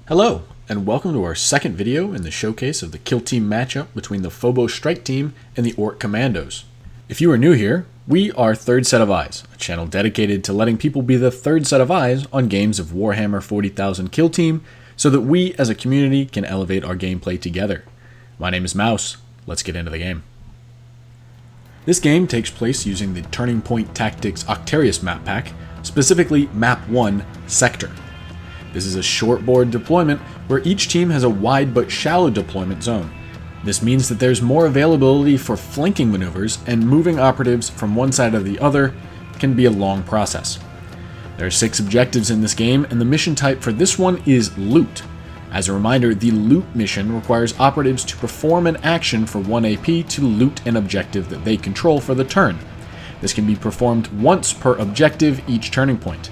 Hello, and welcome to our second video in the showcase of the kill team matchup between the Phobos Strike Team and the Ork Kommandoz. If you are new here, we are Third Set of Eyes, a channel dedicated to letting people be the third set of eyes on games of Warhammer 40,000 Kill Team, so that we as a community can elevate our gameplay together. My name is Mouse. Let's get into the game. This game takes place using the Turning Point Tactics Octarius map pack, specifically Map 1, Sector. This is a short board deployment where each team has a wide but shallow deployment zone. This means that there's more availability for flanking maneuvers, and moving operatives from one side or the other can be a long process. There are 6 objectives in this game, and the mission type for this one is Loot. As a reminder, the Loot mission requires operatives to perform an action for 1 AP to loot an objective that they control for the turn. This can be performed once per objective each turning point.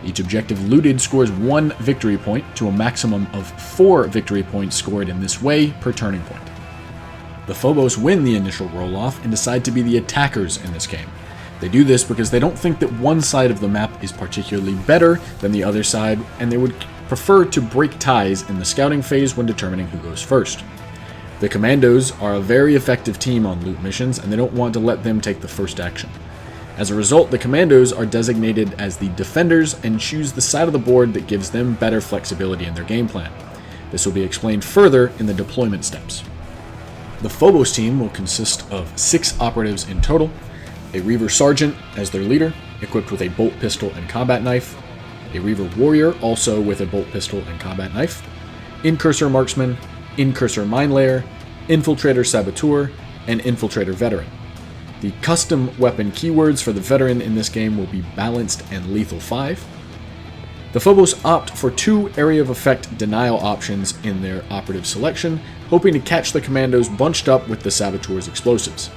Each objective looted scores 1 victory point to a maximum of 4 victory points scored in this way per turning point. The Phobos win the initial roll-off and decide to be the attackers in this game. They do this because they don't think that one side of the map is particularly better than the other side, and they would prefer to break ties in the scouting phase when determining who goes first. The Kommandoz are a very effective team on loot missions, and they don't want to let them take the first action. As a result, the Kommandoz are designated as the defenders and choose the side of the board that gives them better flexibility in their game plan. This will be explained further in the deployment steps. The Phobos team will consist of 6 operatives in total, a Reaver Sergeant as their leader, equipped with a bolt pistol and combat knife, a Reaver Warrior also with a bolt pistol and combat knife, Incursor Marksman, Incursor Mine Layer, Infiltrator Saboteur, and Infiltrator Veteran. The custom weapon keywords for the veteran in this game will be Balanced and Lethal 5. The Phobos opt for 2 area of effect denial options in their operative selection, hoping to catch the Kommandoz bunched up with the Saboteur's explosives.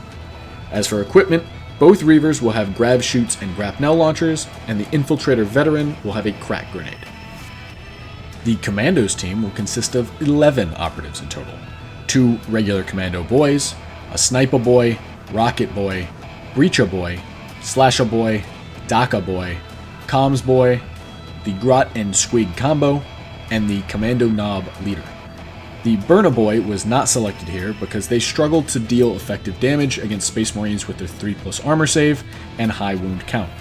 As for equipment, both Reavers will have grav chutes and grapnel launchers, and the Infiltrator Veteran will have a crack grenade. The Kommandoz team will consist of 11 operatives in total, 2 regular Commando boys, a Sniper boy, Rocket boy, Breacher boy, Slasher boy, Daka boy, Comms boy, the Grot and Squig combo, and the Commando Knob leader. The Burner boy was not selected here because they struggled to deal effective damage against Space Marines with their 3+ armor save and high wound count.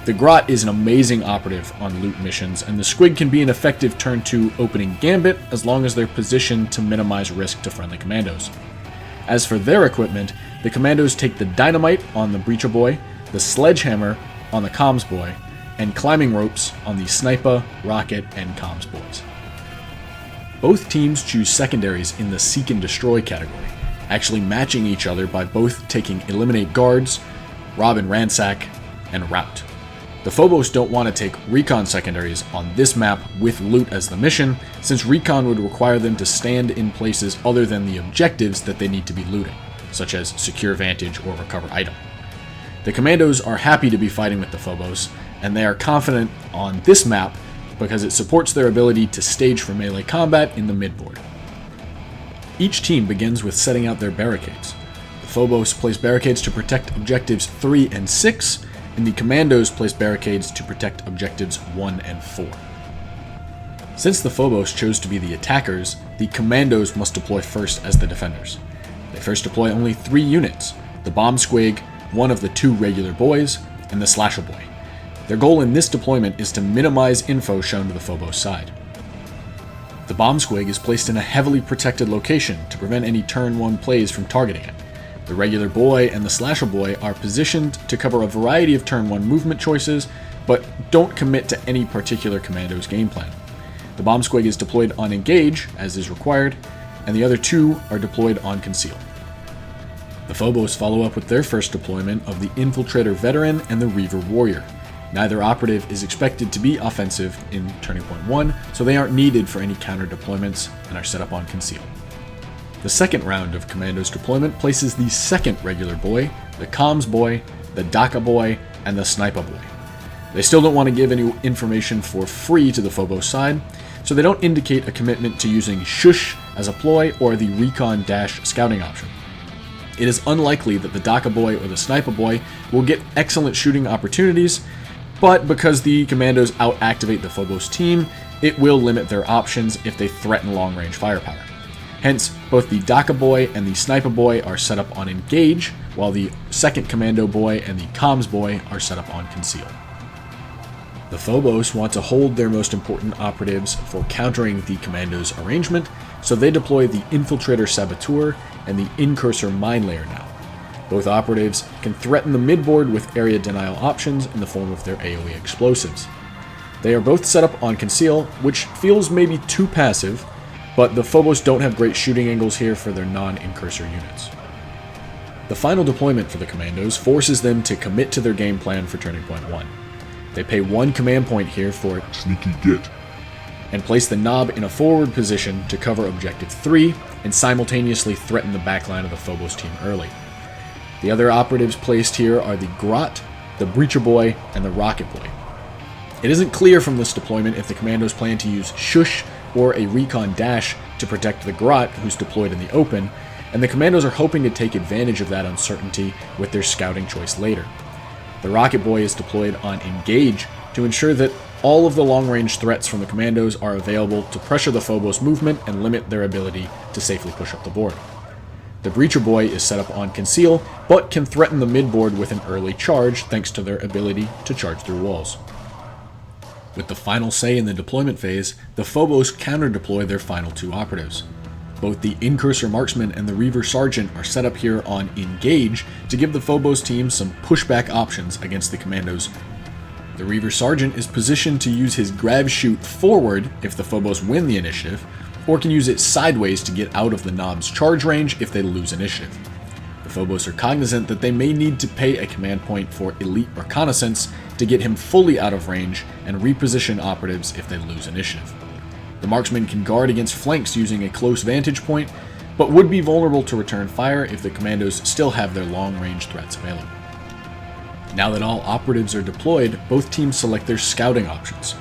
The Grot is an amazing operative on loot missions, and the Squig can be an effective turn 2 opening gambit as long as they're positioned to minimize risk to friendly Kommandoz. As for their equipment, the Kommandoz take the Dynamite on the Breacher boy, the Sledgehammer on the Comms boy, and climbing ropes on the Sniper, Rocket, and Comms boys. Both teams choose secondaries in the Seek and Destroy category, actually matching each other by both taking Eliminate Guards, Rob and Ransack, and Rout. The Phobos don't want to take Recon secondaries on this map with loot as the mission, since Recon would require them to stand in places other than the objectives that they need to be looting, such as secure vantage or recover item. The Kommandoz are happy to be fighting with the Phobos, and they are confident on this map because it supports their ability to stage for melee combat in the midboard. Each team begins with setting out their barricades. The Phobos place barricades to protect objectives 3 and 6, and the Kommandoz place barricades to protect objectives 1 and 4. Since the Phobos chose to be the attackers, the Kommandoz must deploy first as the defenders. They first deploy only 3 units, the Bomb Squig, one of the 2 regular boys, and the Slasher boy. Their goal in this deployment is to minimize info shown to the Phobos side. The Bomb Squig is placed in a heavily protected location to prevent any turn 1 plays from targeting it. The regular boy and the Slasher boy are positioned to cover a variety of turn 1 movement choices, but don't commit to any particular Kommando's game plan. The Bomb Squig is deployed on Engage, as is required, and the other 2 are deployed on Conceal. The Phobos follow up with their first deployment of the Infiltrator Veteran and the Reaver Warrior. Neither operative is expected to be offensive in Turning Point 1, so they aren't needed for any counter deployments and are set up on Conceal. The second round of Kommandoz deployment places the second regular boy, the Comms boy, the Daka boy, and the Sniper boy. They still don't want to give any information for free to the Phobos side, so they don't indicate a commitment to using Shush as a ploy or the Recon Dash scouting option. It is unlikely that the Daka boy or the Sniper boy will get excellent shooting opportunities, but because the Kommandoz out-activate the Phobos team, it will limit their options if they threaten long-range firepower. Hence, both the Daka Boy and the Sniper Boy are set up on Engage, while the second Commando Boy and the Comms Boy are set up on Conceal. The Phobos want to hold their most important operatives for countering the Kommandoz arrangement, so they deploy the Infiltrator Saboteur and the Incursor Mine Layer now. Both operatives can threaten the midboard with area denial options in the form of their AoE explosives. They are both set up on Conceal, which feels maybe too passive, but the Phobos don't have great shooting angles here for their non-Incursor units. The final deployment for the Kommandoz forces them to commit to their game plan for Turning Point 1. They pay 1 command point here for Sneaky Git, and place the Knob in a forward position to cover Objective 3 and simultaneously threaten the backline of the Phobos team early. The other operatives placed here are the Grot, the Breacher Boy, and the Rocket Boy. It isn't clear from this deployment if the Kommandoz plan to use Shush or a Recon Dash to protect the Grot, who's deployed in the open, and the Kommandoz are hoping to take advantage of that uncertainty with their scouting choice later. The Rocket Boy is deployed on Engage to ensure that all of the long-range threats from the Kommandoz are available to pressure the Phobos movement and limit their ability to safely push up the board. The Breacher Boy is set up on Conceal, but can threaten the midboard with an early charge thanks to their ability to charge through walls. With the final say in the deployment phase, the Phobos counter-deploy their final 2 operatives. Both the Incursor Marksman and the Reaver Sergeant are set up here on Engage to give the Phobos team some pushback options against the Kommandoz. The Reaver Sergeant is positioned to use his grab shoot forward if the Phobos win the initiative, or can use it sideways to get out of the Knob's charge range if they lose initiative. The Phobos are cognizant that they may need to pay a command point for Elite Reconnaissance to get him fully out of range and reposition operatives if they lose initiative. The Marksman can guard against flanks using a close vantage point, but would be vulnerable to return fire if the Kommandoz still have their long-range threats available. Now that all operatives are deployed, both teams select their scouting options.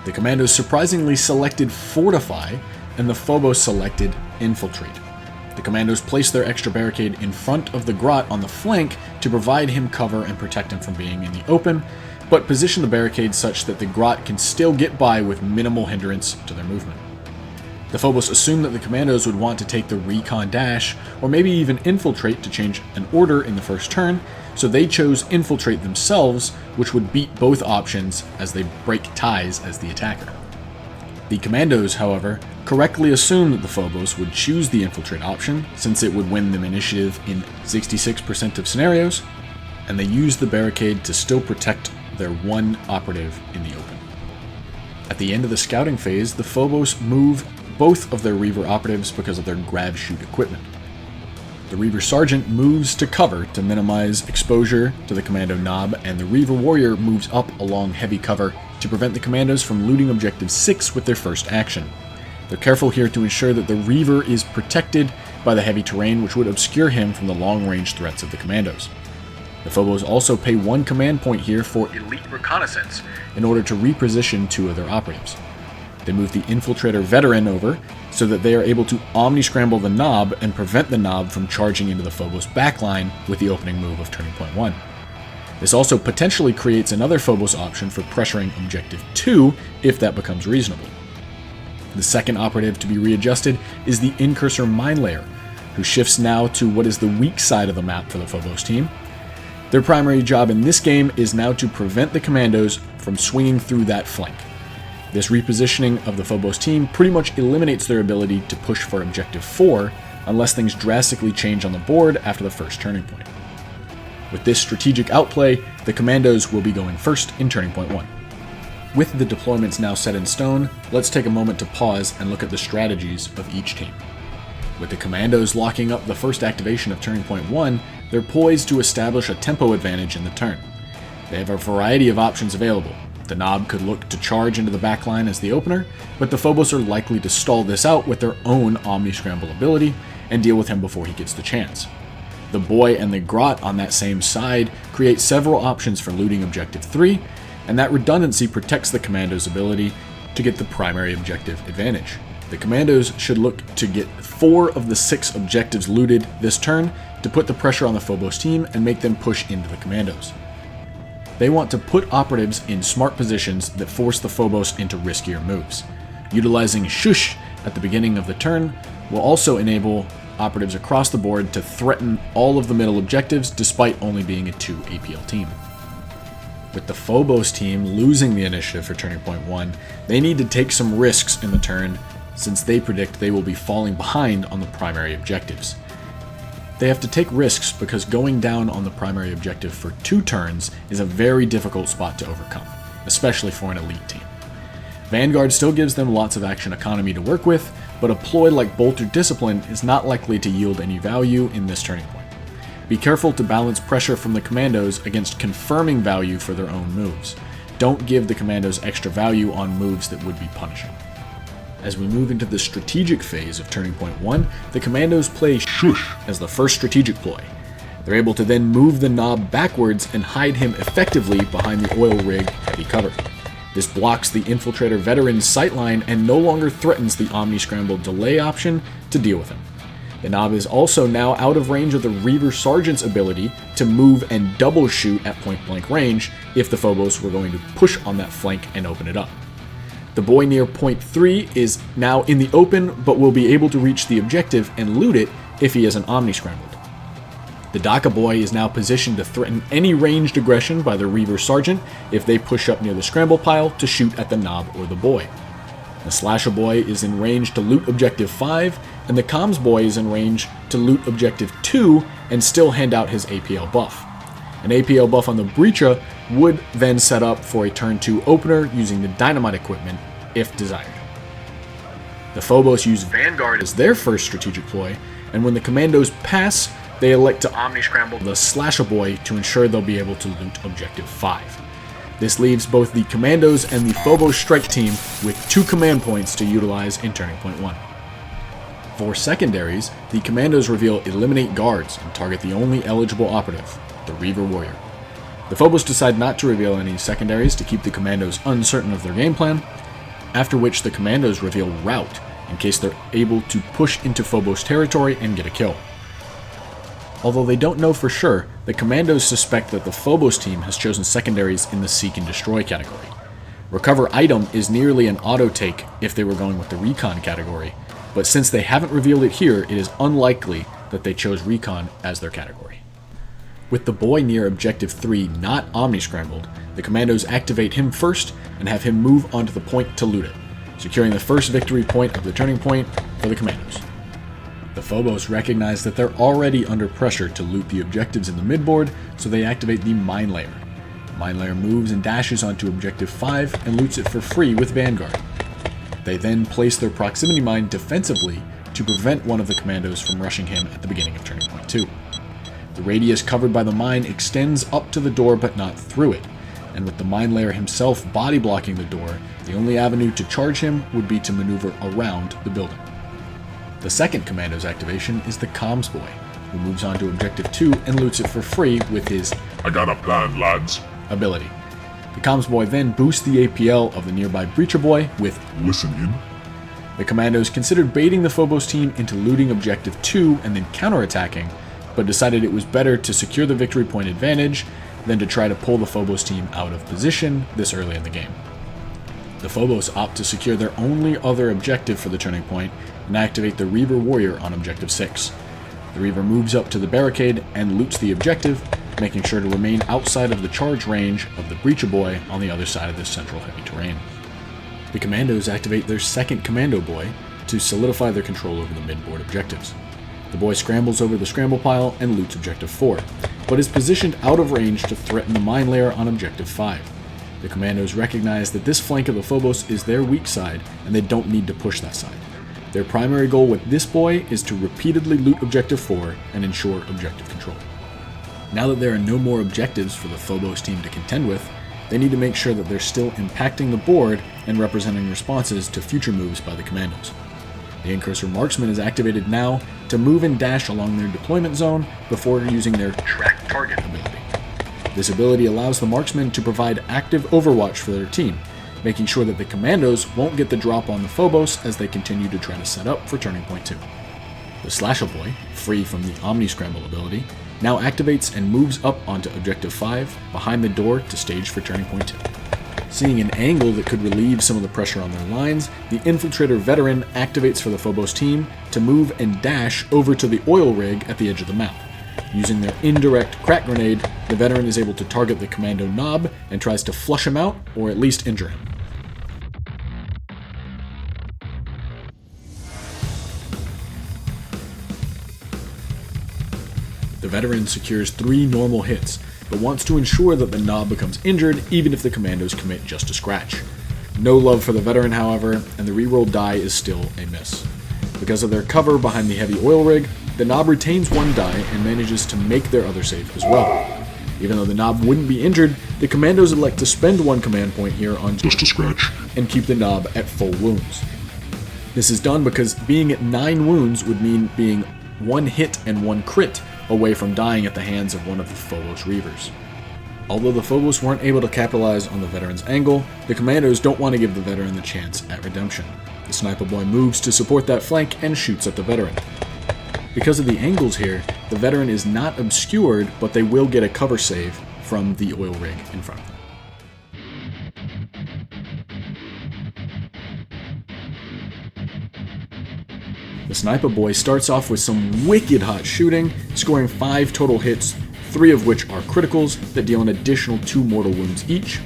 The Kommandoz surprisingly selected Fortify, and the Phobos selected Infiltrate. The Kommandoz place their extra barricade in front of the Grot on the flank to provide him cover and protect him from being in the open, but position the barricade such that the Grot can still get by with minimal hindrance to their movement. The Phobos assumed that the Kommandoz would want to take the Recon Dash, or maybe even Infiltrate to change an order in the first turn, so they chose Infiltrate themselves, which would beat both options as they break ties as the attacker. The Kommandoz, however, correctly assumed that the Phobos would choose the Infiltrate option, since it would win them initiative in 66% of scenarios, and they used the barricade to still protect their 1 operative in the open. At the end of the scouting phase, the Phobos move both of their Reaver operatives because of their grab shoot equipment. The Reaver Sergeant moves to cover to minimize exposure to the Commando Knob, and the Reaver Warrior moves up along heavy cover to prevent the Kommandoz from looting Objective 6 with their first action. They're careful here to ensure that the Reaver is protected by the heavy terrain, which would obscure him from the long-range threats of the Kommandoz. The Phobos also pay 1 command point here for Elite Reconnaissance in order to reposition 2 of their operatives. They move the Infiltrator Veteran over so that they are able to omni-scramble the Knob and prevent the Knob from charging into the Phobos backline with the opening move of Turning Point 1. This also potentially creates another Phobos option for pressuring Objective 2 if that becomes reasonable. The second operative to be readjusted is the Incursor Mine Layer, who shifts now to what is the weak side of the map for the Phobos team. Their primary job in this game is now to prevent the Kommandoz from swinging through that flank. This repositioning of the Phobos team pretty much eliminates their ability to push for Objective 4 unless things drastically change on the board after the first turning point. With this strategic outplay, the Kommandoz will be going first in Turning Point 1. With the deployments now set in stone, let's take a moment to pause and look at the strategies of each team. With the Kommandoz locking up the first activation of Turning Point 1, they're poised to establish a tempo advantage in the turn. They have a variety of options available. The Knob could look to charge into the backline as the opener, but the Phobos are likely to stall this out with their own Omni-Scramble ability and deal with him before he gets the chance. The Boy and the Grot on that same side create several options for looting Objective 3, and that redundancy protects the Kommando's ability to get the primary objective advantage. The Kommandoz should look to get 4 of the 6 objectives looted this turn to put the pressure on the Phobos team and make them push into the Kommandoz. They want to put operatives in smart positions that force the Phobos into riskier moves. Utilizing Shush at the beginning of the turn will also enable operatives across the board to threaten all of the middle objectives despite only being a 2 APL team. With the Phobos team losing the initiative for turning point 1, they need to take some risks in the turn since they predict they will be falling behind on the primary objectives. They have to take risks because going down on the primary objective for 2 turns is a very difficult spot to overcome, especially for an elite team. Vanguard still gives them lots of action economy to work with, but a ploy like Bolt or Discipline is not likely to yield any value in this turning point. Be careful to balance pressure from the Kommandoz against confirming value for their own moves. Don't give the Kommandoz extra value on moves that would be punishing. As we move into the strategic phase of turning point 1, the Kommandoz play Shush as the first strategic ploy. They're able to then move the knob backwards and hide him effectively behind the oil rig heavy cover. This blocks the Infiltrator Veteran's sightline and no longer threatens the Omni-Scramble delay option to deal with him. The knob is also now out of range of the Reaver Sergeant's ability to move and double shoot at point blank range if the Phobos were going to push on that flank and open it up. The boy near point 3 is now in the open, but will be able to reach the objective and loot it if he isn't omni-scrambled. The Daka boy is now positioned to threaten any ranged aggression by the Reaver Sergeant if they push up near the scramble pile to shoot at the knob or the boy. The Slasher boy is in range to loot objective 5, and the Comms boy is in range to loot objective 2 and still hand out his APL buff. An APL buff on the Breacher would then set up for a turn 2 opener using the dynamite equipment if desired. The Phobos use Vanguard as their first strategic ploy, and when the Kommandoz pass, they elect to omni-scramble the Slasher boy to ensure they'll be able to loot objective 5. This leaves both the Kommandoz and the Phobos Strike Team with 2 command points to utilize in turning point 1. For secondaries, the Kommandoz reveal Eliminate Guards and target the only eligible operative, the Reaver Warrior. The Phobos decide not to reveal any secondaries to keep the Kommandoz uncertain of their game plan, after which the Kommandoz reveal Rout in case they're able to push into Phobos territory and get a kill. Although they don't know for sure, the Kommandoz suspect that the Phobos team has chosen secondaries in the Seek and Destroy category. Recover Item is nearly an auto-take if they were going with the Recon category, but since they haven't revealed it here, it is unlikely that they chose Recon as their category. With the boy near Objective 3 not omni-scrambled, the Kommandoz activate him first and have him move onto the point to loot it, securing the first victory point of the turning point for the Kommandoz. The Phobos recognize that they're already under pressure to loot the objectives in the midboard, so they activate the Mine Layer. The Mine Layer moves and dashes onto Objective 5 and loots it for free with Vanguard. They then place their proximity mine defensively to prevent one of the Kommandoz from rushing him at the beginning of turning point 2. The radius covered by the mine extends up to the door but not through it, and with the Mine Layer himself body blocking the door, the only avenue to charge him would be to maneuver around the building. The second Kommandoz activation is the Comms boy, who moves on to Objective 2 and loots it for free with his "I got a plan, lads" ability. The Comms boy then boosts the APL of the nearby Breacher boy with "Listen in." The Kommandoz considered baiting the Phobos team into looting Objective 2 and then counterattacking, but decided it was better to secure the victory point advantage than to try to pull the Phobos team out of position this early in the game. The Phobos opt to secure their only other objective for the turning point and activate the Reaver Warrior on Objective 6. The Reaver moves up to the barricade and loots the objective, making sure to remain outside of the charge range of the Breacher boy on the other side of this central heavy terrain. The Kommandoz activate their second Commando boy to solidify their control over the midboard objectives. The boy scrambles over the scramble pile and loots Objective 4, but is positioned out of range to threaten the Mine Layer on Objective 5. The Kommandoz recognize that this flank of the Phobos is their weak side, and they don't need to push that side. Their primary goal with this boy is to repeatedly loot Objective 4 and ensure objective control. Now that there are no more objectives for the Phobos team to contend with, they need to make sure that they're still impacting the board and representing responses to future moves by the Kommandoz. The Incursor Marksman is activated now to move and dash along their deployment zone before using their Track Target ability. This ability allows the Marksman to provide active overwatch for their team, making sure that the Kommandoz won't get the drop on the Phobos as they continue to try to set up for turning point 2. The Slasher boy, free from the Omni-Scramble ability, now activates and moves up onto Objective 5 behind the door to stage for Turning Point 2. Seeing an angle that could relieve some of the pressure on their lines, the Infiltrator Veteran activates for the Phobos team to move and dash over to the oil rig at the edge of the map. Using their indirect crack grenade, the Veteran is able to target the Commando Knob and tries to flush him out, or at least injure him. The Veteran secures 3 normal hits, but wants to ensure that the Knob becomes injured even if the Commandos commit just a scratch. No love for the Veteran, however, and the reroll die is still a miss. Because of their cover behind the heavy oil rig, the Knob retains 1 die and manages to make their other save as well. Even though the Knob wouldn't be injured, the Commandos elect to spend 1 command point here on just a scratch and keep the Knob at full wounds. This is done because being at 9 wounds would mean being 1 hit and 1 crit away from dying at the hands of one of the Phobos Reavers. Although the Phobos weren't able to capitalize on the Veteran's angle, the Commandos don't want to give the Veteran the chance at redemption. The Sniper Boy moves to support that flank and shoots at the Veteran. Because of the angles here, the Veteran is not obscured, but they will get a cover save from the oil rig in front of them. The Sniper Boy starts off with some wicked hot shooting, scoring 5 total hits, 3 of which are criticals that deal an additional 2 mortal wounds each.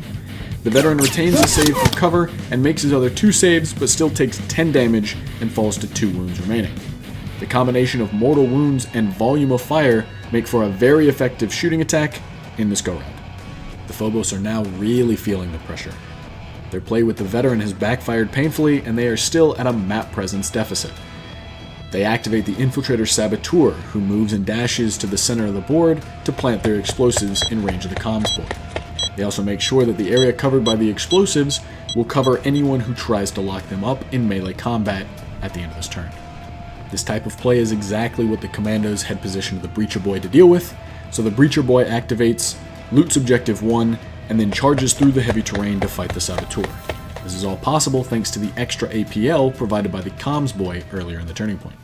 The Veteran retains the save for cover and makes his other 2 saves, but still takes 10 damage and falls to 2 wounds remaining. The combination of mortal wounds and volume of fire make for a very effective shooting attack in this go-round. The Phobos are now really feeling the pressure. Their play with the Veteran has backfired painfully, and they are still at a map presence deficit. They activate the Infiltrator Saboteur, who moves and dashes to the center of the board to plant their explosives in range of the comms board. They also make sure that the area covered by the explosives will cover anyone who tries to lock them up in melee combat at the end of this turn. This type of play is exactly what the Commandos had positioned the Breacher Boy to deal with, so the Breacher Boy activates, loots Objective 1, and then charges through the heavy terrain to fight the Saboteur. This is all possible thanks to the extra APL provided by the comms boy earlier in the turning point.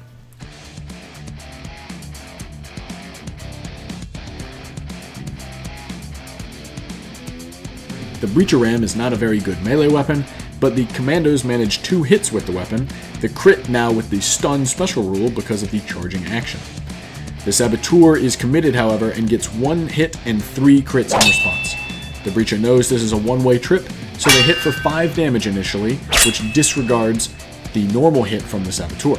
The Breacher Ram is not a very good melee weapon, but the Commandos manage 2 hits with the weapon, the crit now with the stun special rule because of the charging action. The Saboteur is committed, however, and gets 1 hit and 3 crits in response. The Breacher knows this is a one-way trip, so they hit for 5 damage initially, which disregards the normal hit from the Saboteur.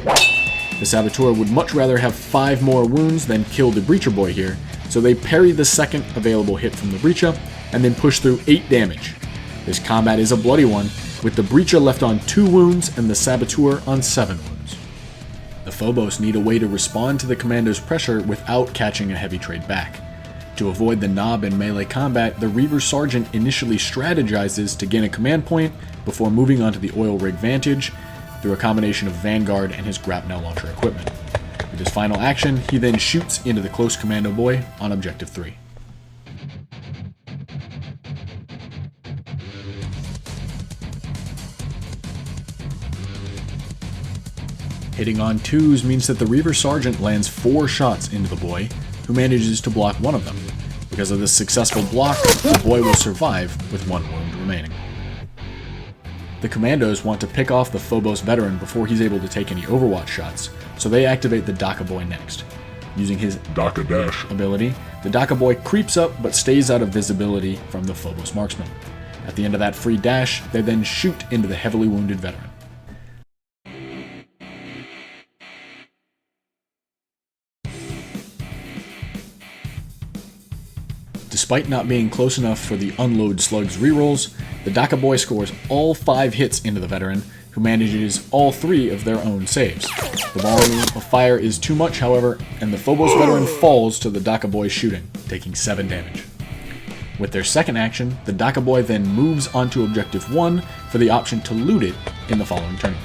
The Saboteur would much rather have 5 more wounds than kill the Breacher Boy here, so they parry the second available hit from the Breacher, and then push through 8 damage. This combat is a bloody one, with the Breacher left on 2 wounds and the Saboteur on 7 wounds. The Phobos need a way to respond to the Commando's pressure without catching a heavy trade back. To avoid the Knob in melee combat, the Reaver Sergeant initially strategizes to gain a command point before moving onto the oil rig Vantage through a combination of Vanguard and his grapnel launcher equipment. With his final action, he then shoots into the close Commando Boy on Objective 3. Hitting on 2s means that the Reaver Sergeant lands 4 shots into the boy, who manages to block 1 of them. Because of this successful block, the boy will survive with 1 wound remaining. The Commandos want to pick off the Phobos Veteran before he's able to take any Overwatch shots, so they activate the Daka Boy next. Using his Daka Dash ability, the Daka Boy creeps up but stays out of visibility from the Phobos marksman. At the end of that free dash, they then shoot into the heavily wounded Veteran. Despite not being close enough for the Unload Slugs rerolls, the Daka Boy scores all 5 hits into the Veteran, who manages all 3 of their own saves. The volume of fire is too much, however, and the Phobos Veteran falls to the Daka Boy's shooting, taking 7 damage. With their second action, the Daka Boy then moves onto Objective 1 for the option to loot it in the following turn.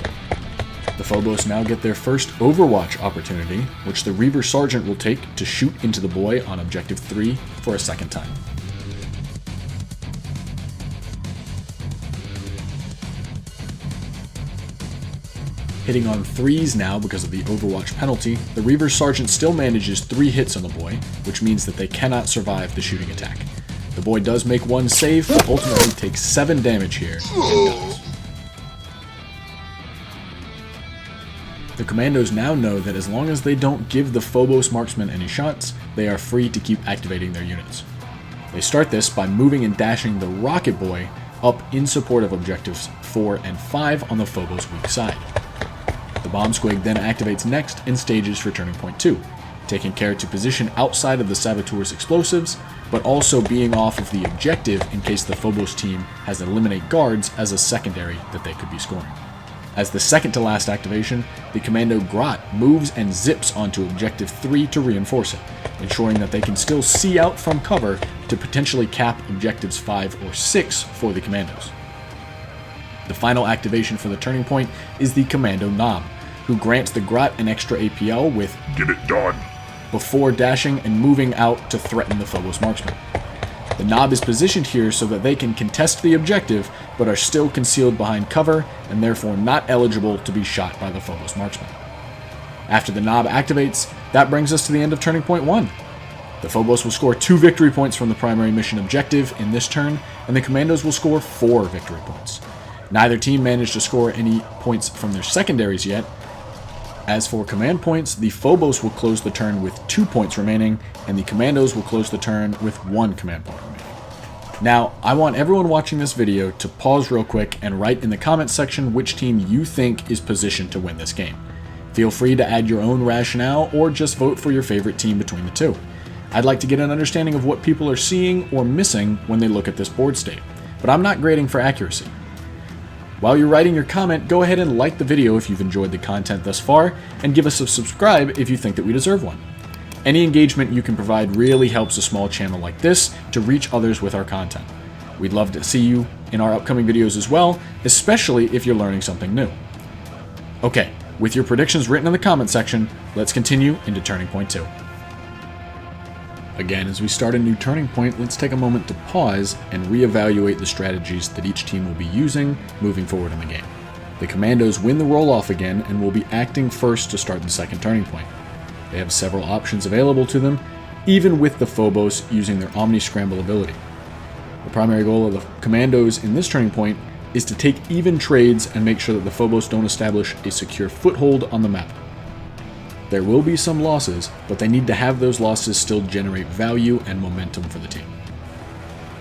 The Phobos now get their first Overwatch opportunity, which the Reaver Sergeant will take to shoot into the boy on Objective 3 for a second time. Hitting on 3s now because of the Overwatch penalty, the Reaver Sergeant still manages 3 hits on the boy, which means that they cannot survive the shooting attack. The boy does make 1 save, but ultimately takes 7 damage here and dies. The Kommandoz now know that as long as they don't give the Phobos marksmen any shots, they are free to keep activating their units. They start this by moving and dashing the Rocket Boy up in support of objectives 4 and 5 on the Phobos weak side. The Bomb Squig then activates next and stages for Turning Point 2, taking care to position outside of the Saboteur's explosives, but also being off of the objective in case the Phobos team has Eliminate Guards as a secondary that they could be scoring. As the second to last activation, the Commando Grot moves and zips onto Objective 3 to reinforce it, ensuring that they can still see out from cover to potentially cap Objectives 5 or 6 for the Kommandoz. The final activation for the Turning Point is the Commando Knob, who grants the Grot an extra APL with "Get it done" before dashing and moving out to threaten the Phobos marksman. The Knob is positioned here so that they can contest the objective, but are still concealed behind cover and therefore not eligible to be shot by the Phobos marksman. After the Knob activates, that brings us to the end of Turning Point 1. The Phobos will score 2 victory points from the primary mission objective in this turn, and the Kommandoz will score 4 victory points. Neither team managed to score any points from their secondaries yet. As for command points, the Phobos will close the turn with 2 points remaining, and the Kommandoz will close the turn with 1 command point remaining. Now, I want everyone watching this video to pause real quick and write in the comments section which team you think is positioned to win this game. Feel free to add your own rationale or just vote for your favorite team between the two. I'd like to get an understanding of what people are seeing or missing when they look at this board state, but I'm not grading for accuracy. While you're writing your comment, go ahead and like the video if you've enjoyed the content thus far, and give us a subscribe if you think that we deserve one. Any engagement you can provide really helps a small channel like this to reach others with our content. We'd love to see you in our upcoming videos as well, especially if you're learning something new. Okay, with your predictions written in the comment section, let's continue into Turning Point 2. Again, as we start a new turning point, let's take a moment to pause and reevaluate the strategies that each team will be using moving forward in the game. The Kommandoz win the roll-off again and will be acting first to start the second turning point. They have several options available to them, even with the Phobos using their Omni-Scramble ability. The primary goal of the Kommandoz in this turning point is to take even trades and make sure that the Phobos don't establish a secure foothold on the map. There will be some losses, but they need to have those losses still generate value and momentum for the team.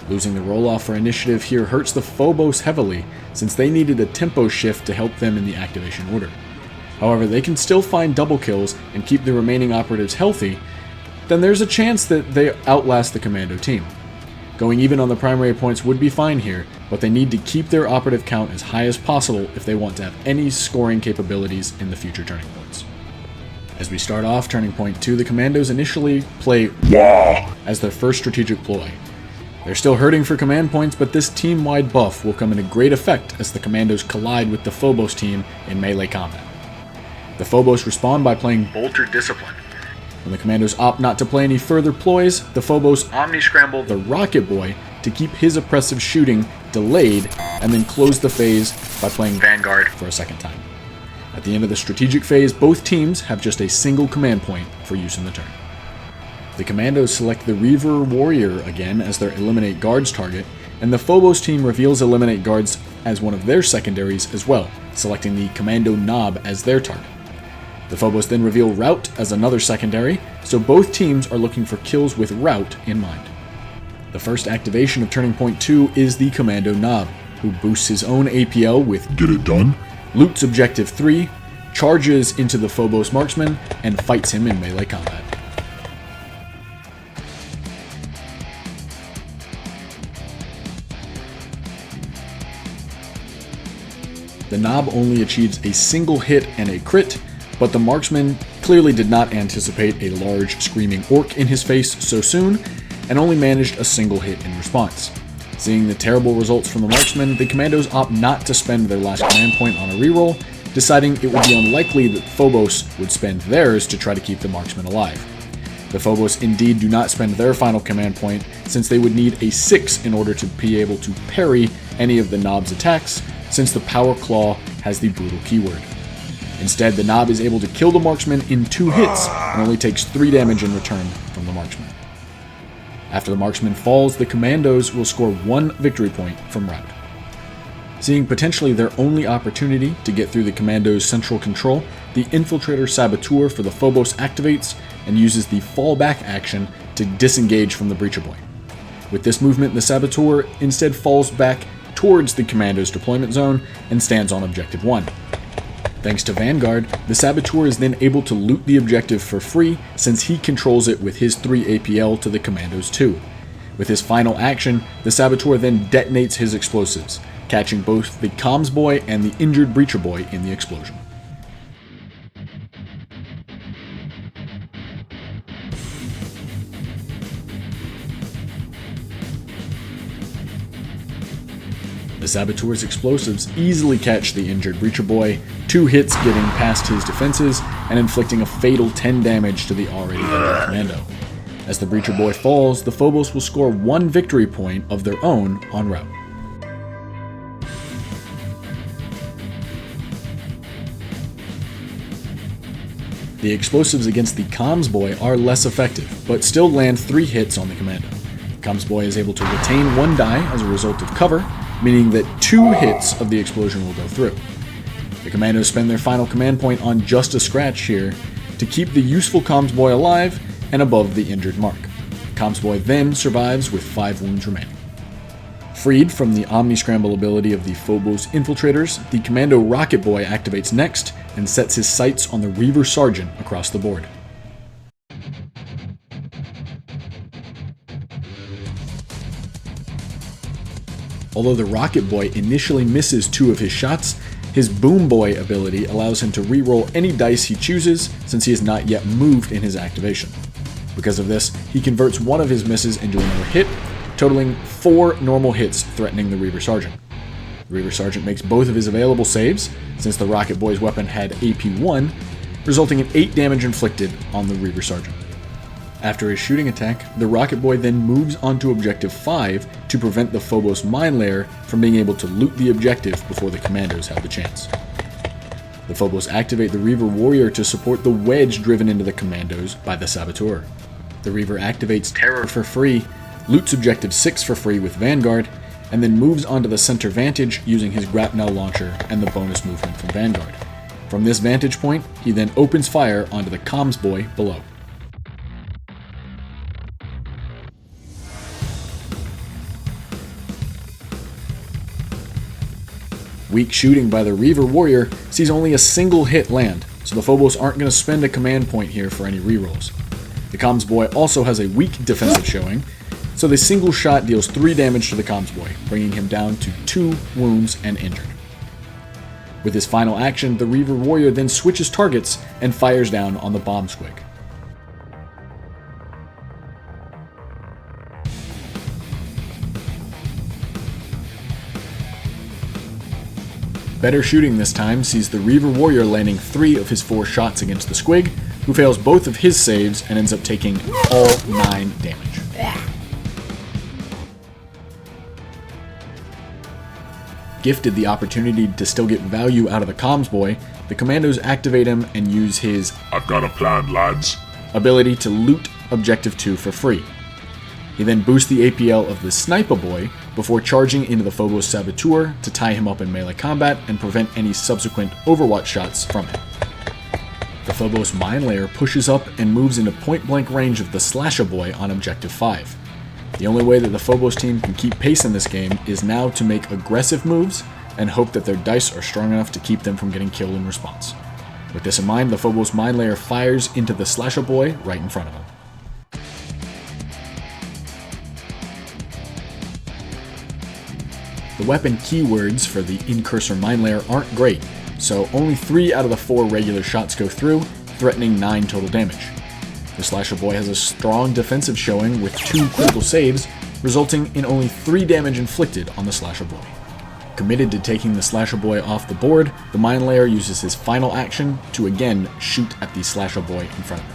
Losing the roll-off for initiative here hurts the Phobos heavily, since they needed a tempo shift to help them in the activation order. However, they can still find double kills and keep the remaining operatives healthy, then there's a chance that they outlast the Commando team. Going even on the primary points would be fine here, but they need to keep their operative count as high as possible if they want to have any scoring capabilities in the future turning points. As we start off Turning Point 2, the Kommandoz initially play Wah as their first strategic ploy. They're still hurting for command points, but this team-wide buff will come into great effect as the Kommandoz collide with the Phobos team in melee combat. The Phobos respond by playing Bolter Discipline. When the Kommandoz opt not to play any further ploys, the Phobos Omni-Scramble the Rocket Boy to keep his oppressive shooting delayed, and then close the phase by playing Vanguard for a second time. At the end of the strategic phase, both teams have just a single command point for use in the turn. The Kommandoz select the Reaver Warrior again as their Eliminate Guards target, and the Phobos team reveals Eliminate Guards as one of their secondaries as well, selecting the Commando Knob as their target. The Phobos then reveal Rout as another secondary, so both teams are looking for kills with Rout in mind. The first activation of Turning Point 2 is the Commando Knob, who boosts his own APL with Get It Done, loots Objective 3, charges into the Phobos marksman, and fights him in melee combat. The Knob only achieves a single hit and a crit, but the marksman clearly did not anticipate a large screaming orc in his face so soon, and only managed a single hit in response. Seeing the terrible results from the marksman, the Kommandoz opt not to spend their last command point on a reroll, deciding it would be unlikely that Phobos would spend theirs to try to keep the marksman alive. The Phobos indeed do not spend their final command point, since they would need a 6 in order to be able to parry any of the Knob's attacks, since the Power Claw has the brutal keyword. Instead, the Knob is able to kill the marksman in 2 hits and only takes 3 damage in return from the marksman. After the marksman falls, the Kommandoz will score 1 victory point from rout. Seeing potentially their only opportunity to get through the Kommandoz central control, the Infiltrator Saboteur for the Phobos activates and uses the fallback action to disengage from the Breacher Boy. With this movement, the Saboteur instead falls back towards the Kommandoz deployment zone and stands on Objective 1. Thanks to Vanguard, the Saboteur is then able to loot the objective for free since he controls it with his 3 APL to the Kommandoz 2. With his final action, the Saboteur then detonates his explosives, catching both the Comms Boy and the injured Breacher Boy in the explosion. The Saboteur's explosives easily catch the injured Breacher Boy, 2 hits getting past his defenses and inflicting a fatal 10 damage to the already injured Commando. As the Breacher Boy falls, the Phobos will score 1 victory point of their own en route. The explosives against the Comms Boy are less effective, but still land 3 hits on the Commando. The Comms Boy is able to retain 1 die as a result of cover, meaning that 2 hits of the explosion will go through. The Kommandos spend their final command point on just a scratch here to keep the useful Comms Boy alive and above the injured mark. Comms Boy then survives with 5 wounds remaining. Freed from the Omni-Scramble ability of the Phobos Infiltrators, the Commando Rocket Boy activates next and sets his sights on the Reaver Sergeant across the board. Although the Rocket Boy initially misses 2 of his shots, his Boom Boy ability allows him to reroll any dice he chooses since he has not yet moved in his activation. Because of this, he converts 1 of his misses into another hit, totaling 4 normal hits threatening the Reaver Sergeant. The Reaver Sergeant makes both of his available saves, since the Rocket Boy's weapon had AP1, resulting in 8 damage inflicted on the Reaver Sergeant. After his shooting attack, the Rocket Boy then moves onto Objective 5 to prevent the Phobos mine layer from being able to loot the objective before the Kommandos have the chance. The Phobos activate the Reaver Warrior to support the wedge driven into the Kommandos by the Saboteur. The Reaver activates Terror for free, loots Objective 6 for free with Vanguard, and then moves onto the center vantage using his grapnel launcher and the bonus movement from Vanguard. From this vantage point, he then opens fire onto the Comms Boy below. Weak shooting by the Reaver Warrior sees only a single hit land, so the Phobos aren't going to spend a command point here for any rerolls. The Comms Boy also has a weak defensive showing, so the single shot deals 3 damage to the Comms Boy, bringing him down to 2 wounds and injured. With his final action, the Reaver Warrior then switches targets and fires down on the bomb squig. Better shooting this time sees the Reaver Warrior landing 3 of his 4 shots against the squig, who fails both of his saves and ends up taking all 9 damage. Gifted the opportunity to still get value out of the Comms Boy, the Kommandos activate him and use his "I've got a plan, lads" ability to loot Objective 2 for free. He then boosts the APL of the Sniper Boy before charging into the Phobos Saboteur to tie him up in melee combat and prevent any subsequent Overwatch shots from him. The Phobos mine layer pushes up and moves into point-blank range of the Slasher Boy on Objective 5. The only way that the Phobos team can keep pace in this game is now to make aggressive moves and hope that their dice are strong enough to keep them from getting killed in response. With this in mind, the Phobos mine layer fires into the Slasher Boy right in front of him. The weapon keywords for the Incursor mine layer aren't great, so only 3 out of the 4 regular shots go through, threatening 9 total damage. The Slasher Boy has a strong defensive showing with 2 critical saves, resulting in only 3 damage inflicted on the Slasher Boy. Committed to taking the Slasher Boy off the board, the mine layer uses his final action to again shoot at the Slasher Boy in front of him.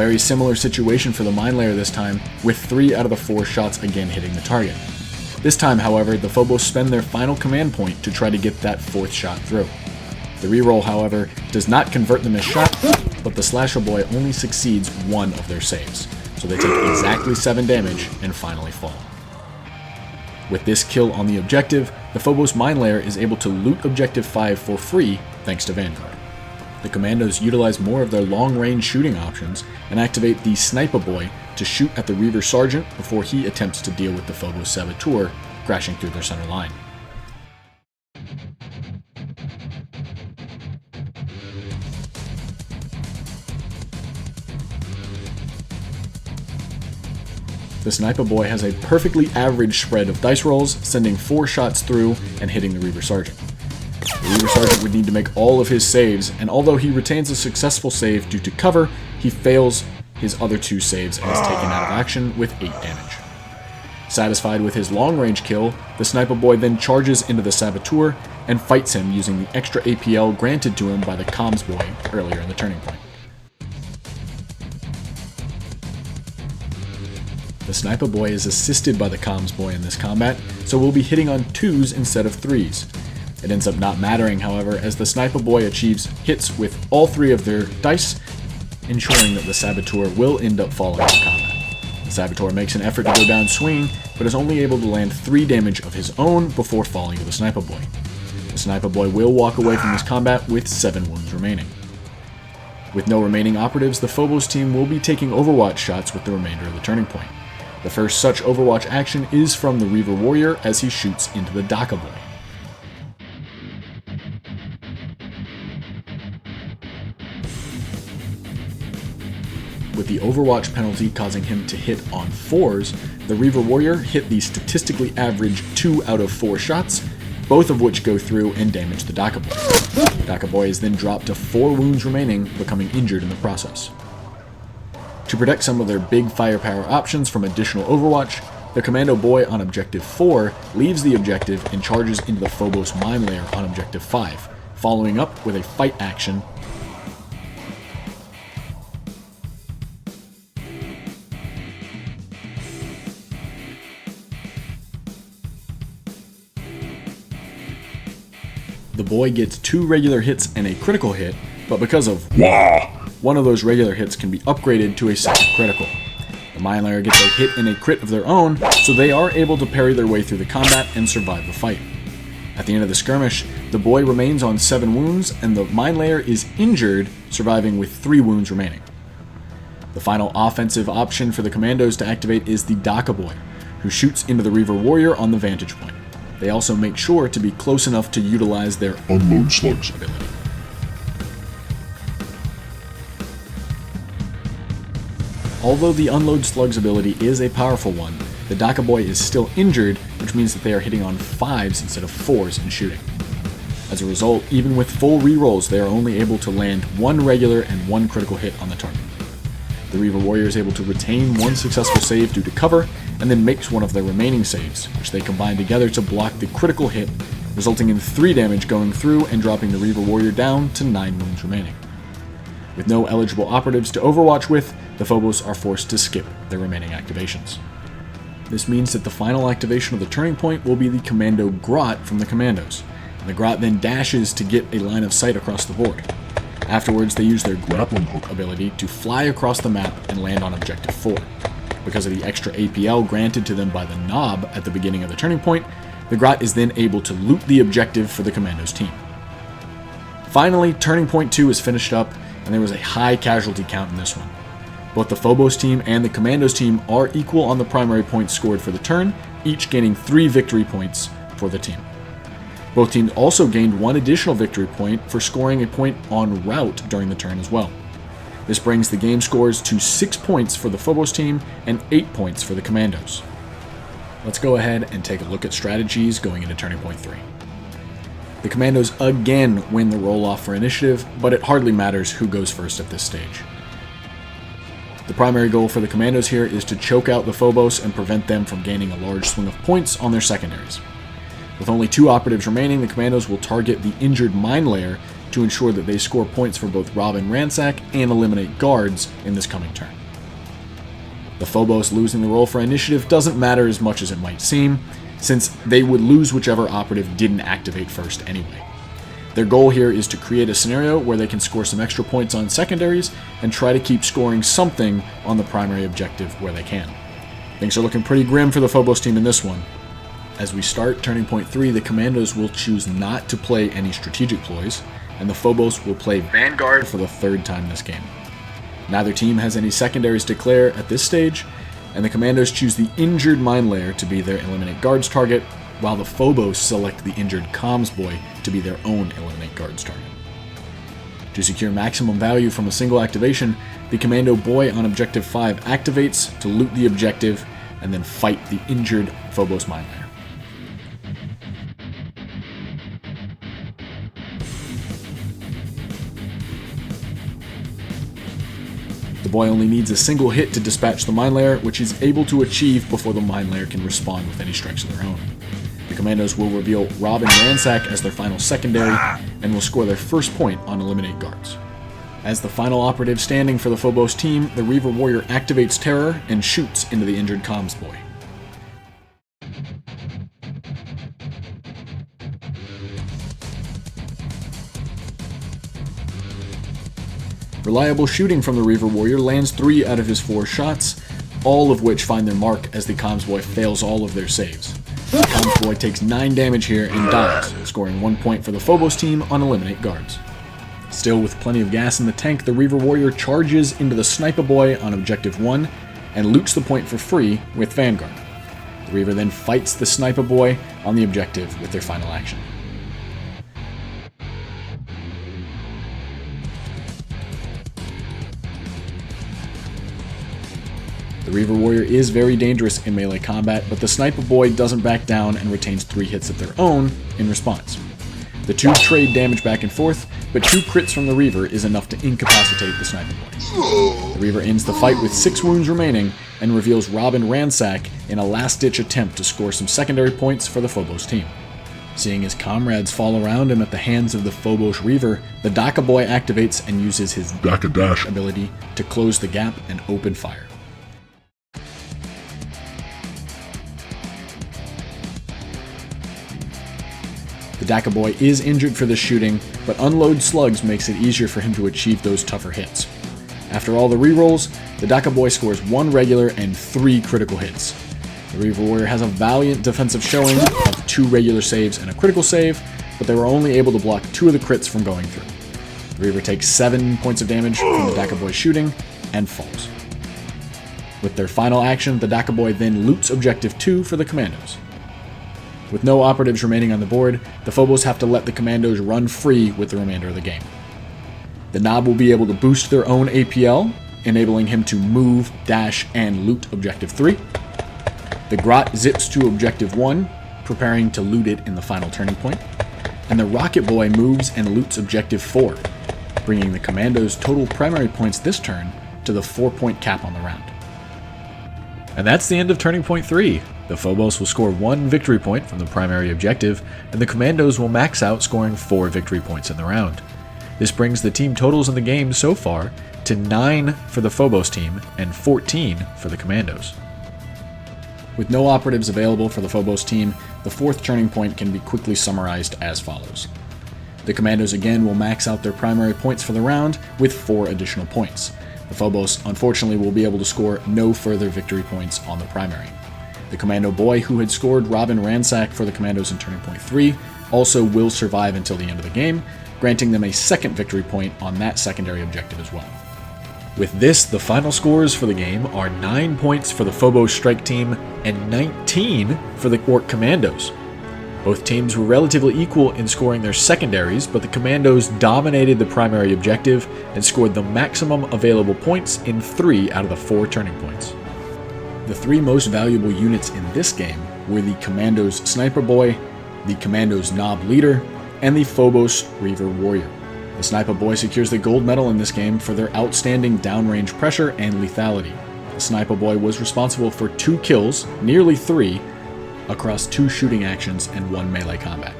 very similar situation for the mine layer this time, with 3 out of the 4 shots again hitting the target. This time, however, the Phobos spend their final command point to try to get that 4th shot through. The reroll, however, does not convert them as shot, but the Slasher Boy only succeeds 1 of their saves, so they take exactly 7 damage and finally fall. With this kill on the objective, the Phobos mine layer is able to loot Objective 5 for free thanks to Vanguard. The Kommandoz utilize more of their long-range shooting options and activate the Sniper Boy to shoot at the Reaver Sergeant before he attempts to deal with the Phobos Saboteur, crashing through their center line. The Sniper Boy has a perfectly average spread of dice rolls, sending 4 shots through and hitting the Reaver Sergeant. The Reaver Sergeant would need to make all of his saves, and although he retains a successful save due to cover, he fails his other 2 saves and is taken out of action with 8 damage. Satisfied with his long-range kill, the Sniper Boy then charges into the Saboteur and fights him using the extra APL granted to him by the Comms Boy earlier in the turning point. The Sniper Boy is assisted by the Comms Boy in this combat, so will be hitting on 2s instead of 3s. It ends up not mattering, however, as the Sniper Boy achieves hits with all 3 of their dice, ensuring that the Saboteur will end up falling in combat. The Saboteur makes an effort to go down swinging, but is only able to land 3 damage of his own before falling to the Sniper Boy. The Sniper Boy will walk away from this combat with 7 wounds remaining. With no remaining operatives, the Phobos team will be taking Overwatch shots with the remainder of the turning point. The first such Overwatch action is from the Reaver Warrior as he shoots into the Daka Boy. With the Overwatch penalty causing him to hit on 4s, the Reaver Warrior hit the statistically average 2 out of 4 shots, both of which go through and damage the Daka Boy. Daka Boy is then dropped to 4 wounds remaining, becoming injured in the process. To protect some of their big firepower options from additional Overwatch, the Commando Boy on Objective 4 leaves the objective and charges into the Phobos mine layer on Objective 5, following up with a fight action. The Boy gets 2 regular hits and a critical hit, but because of one of those regular hits can be upgraded to a second critical. The mine layer gets a hit and a crit of their own, so they are able to parry their way through the combat and survive the fight. At the end of the skirmish, the Boy remains on 7 wounds, and the mine layer is injured, surviving with 3 wounds remaining. The final offensive option for the Kommandoz to activate is the Daka Boy, who shoots into the Reaver Warrior on the vantage point. They also make sure to be close enough to utilize their Unload Slugs ability. Although the Unload Slugs ability is a powerful one, the Daka Boy is still injured, which means that they are hitting on 5s instead of 4s in shooting. As a result, even with full rerolls, they are only able to land 1 regular and 1 critical hit on the target. The Reaver Warrior is able to retain 1 successful save due to cover, and then makes one of their remaining saves, which they combine together to block the critical hit, resulting in 3 damage going through and dropping the Reaver Warrior down to 9 wounds remaining. With no eligible operatives to Overwatch with, the Phobos are forced to skip their remaining activations. This means that the final activation of the turning point will be the Commando Grot from the Kommandoz, and the Grot then dashes to get a line of sight across the board. Afterwards, they use their grappling hook ability to fly across the map and land on Objective 4. Because of the extra APL granted to them by the Knob at the beginning of the turning point, the Grot is then able to loot the objective for the Kommandoz team. Finally, Turning Point 2 is finished up, and there was a high casualty count in this one. Both the Phobos team and the Kommandoz team are equal on the primary points scored for the turn, each gaining 3 victory points for the team. Both teams also gained 1 additional victory point for scoring a point en route during the turn as well. This brings the game scores to 6 points for the Phobos team and 8 points for the Kommandoz. Let's go ahead and take a look at strategies going into Turning Point 3. The Kommandoz again win the roll-off for initiative, but it hardly matters who goes first at this stage. The primary goal for the Kommandoz here is to choke out the Phobos and prevent them from gaining a large swing of points on their secondaries. With only 2 operatives remaining, the Kommandoz will target the injured mine layer to ensure that they score points for both rob and ransack and eliminate guards in this coming turn. The Phobos losing the roll for initiative doesn't matter as much as it might seem, since they would lose whichever operative didn't activate first anyway. Their goal here is to create a scenario where they can score some extra points on secondaries and try to keep scoring something on the primary objective where they can. Things are looking pretty grim for the Phobos team in this one. As we start Turning Point 3, the Kommandoz will choose not to play any strategic ploys, and the Phobos will play Vanguard for the third time this game. Neither team has any secondaries to declare at this stage, and the Kommandoz choose the injured mine layer to be their eliminate guards target, while the Phobos select the injured comms boy to be their own eliminate guards target. To secure maximum value from a single activation, the Commando boy on Objective 5 activates to loot the objective and then fight the injured Phobos mine layer. The boy only needs a single hit to dispatch the mine layer, which he's able to achieve before the mine layer can respond with any strikes of their own. The Kommandoz will reveal Rob and Ransack as their final secondary, and will score their first point on Eliminate Guards. As the final operative standing for the Phobos team, the Reaver Warrior activates Terror and shoots into the injured comms boy. Reliable shooting from the Reaver Warrior lands 3 out of his 4 shots, all of which find their mark as the comms boy fails all of their saves. The comms boy takes 9 damage here and dies, scoring 1 point for the Phobos team on Eliminate Guards. Still with plenty of gas in the tank, the Reaver Warrior charges into the Sniper Boy on Objective 1 and loots the point for free with Vanguard. The Reaver then fights the Sniper Boy on the objective with their final action. The Reaver Warrior is very dangerous in melee combat, but the Sniper Boy doesn't back down and retains 3 hits of their own in response. The 2 trade damage back and forth, but 2 crits from the Reaver is enough to incapacitate the Sniper Boy. The Reaver ends the fight with 6 wounds remaining and reveals Rob and Ransack in a last-ditch attempt to score some secondary points for the Phobos team. Seeing his comrades fall around him at the hands of the Phobos Reaver, the Daka Boy activates and uses his Daka Dash ability to close the gap and open fire. The Daka Boy is injured for this shooting, but unload slugs makes it easier for him to achieve those tougher hits. After all the rerolls, the Daka Boy scores 1 regular and 3 critical hits. The Reaver Warrior has a valiant defensive showing of 2 regular saves and a critical save, but they were only able to block 2 of the crits from going through. The Reaver takes 7 points of damage from the Daka Boy shooting and falls. With their final action, the Daka Boy then loots Objective 2 for the Kommandoz. With no operatives remaining on the board, the Phobos have to let the Kommandoz run free with the remainder of the game. The Nob will be able to boost their own APL, enabling him to move, dash, and loot Objective 3. The Grot zips to Objective 1, preparing to loot it in the final turning point. And the Rocket Boy moves and loots Objective 4, bringing the Kommando's total primary points this turn to the 4-point cap on the round. And that's the end of Turning Point 3. The Phobos will score 1 victory point from the primary objective, and the Kommandoz will max out, scoring 4 victory points in the round. This brings the team totals in the game so far to 9 for the Phobos team and 14 for the Kommandoz. With no operatives available for the Phobos team, the 4th turning point can be quickly summarized as follows. The Kommandoz again will max out their primary points for the round with 4 additional points. The Phobos, unfortunately, will be able to score no further victory points on the primary. The Commando Boy, who had scored Rob and Ransack for the Kommandoz in Turning Point 3, also will survive until the end of the game, granting them a 2nd victory point on that secondary objective as well. With this, the final scores for the game are 9 points for the Phobos Strike Team and 19 for the Ork Kommandoz. Both teams were relatively equal in scoring their secondaries, but the Kommandoz dominated the primary objective and scored the maximum available points in 3 out of the 4 turning points. The 3 most valuable units in this game were the Kommandoz Sniper Boy, the Kommandoz Nob Leader, and the Phobos Reaver Warrior. The Sniper Boy secures the gold medal in this game for their outstanding downrange pressure and lethality. The Sniper Boy was responsible for 2 kills, nearly 3, across 2 shooting actions and 1 melee combat.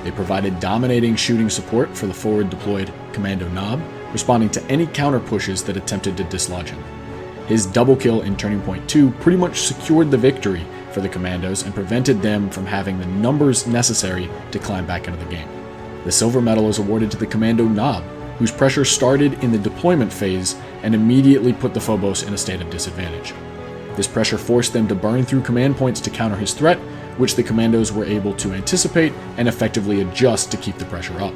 They provided dominating shooting support for the forward deployed Commando Nob, responding to any counter pushes that attempted to dislodge him. His double kill in Turning Point 2 pretty much secured the victory for the Commandos and prevented them from having the numbers necessary to climb back into the game. The silver medal is awarded to the Commando Nob, whose pressure started in the deployment phase and immediately put the Phobos in a state of disadvantage. This pressure forced them to burn through command points to counter his threat, which the Commandos were able to anticipate and effectively adjust to keep the pressure up.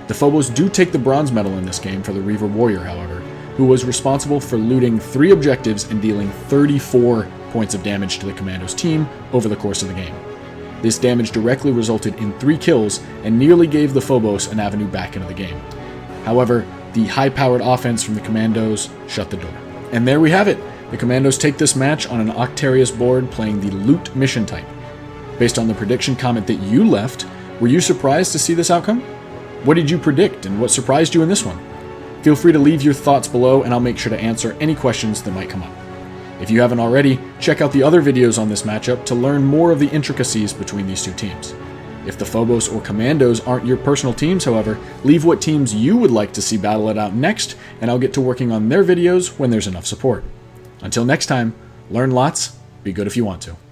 The Phobos do take the bronze medal in this game for the Reaver Warrior, however, who was responsible for looting 3 objectives and dealing 34 points of damage to the Commandos team over the course of the game. This damage directly resulted in 3 kills and nearly gave the Phobos an avenue back into the game. However, the high-powered offense from the Commandos shut the door. And there we have it! The Commandos take this match on an Octarius board playing the Loot mission type. Based on the prediction comment that you left, were you surprised to see this outcome? What did you predict and what surprised you in this one? Feel free to leave your thoughts below and I'll make sure to answer any questions that might come up. If you haven't already, check out the other videos on this matchup to learn more of the intricacies between these two teams. If the Phobos or Commandos aren't your personal teams, however, leave what teams you would like to see battle it out next, and I'll get to working on their videos when there's enough support. Until next time, learn lots, be good if you want to.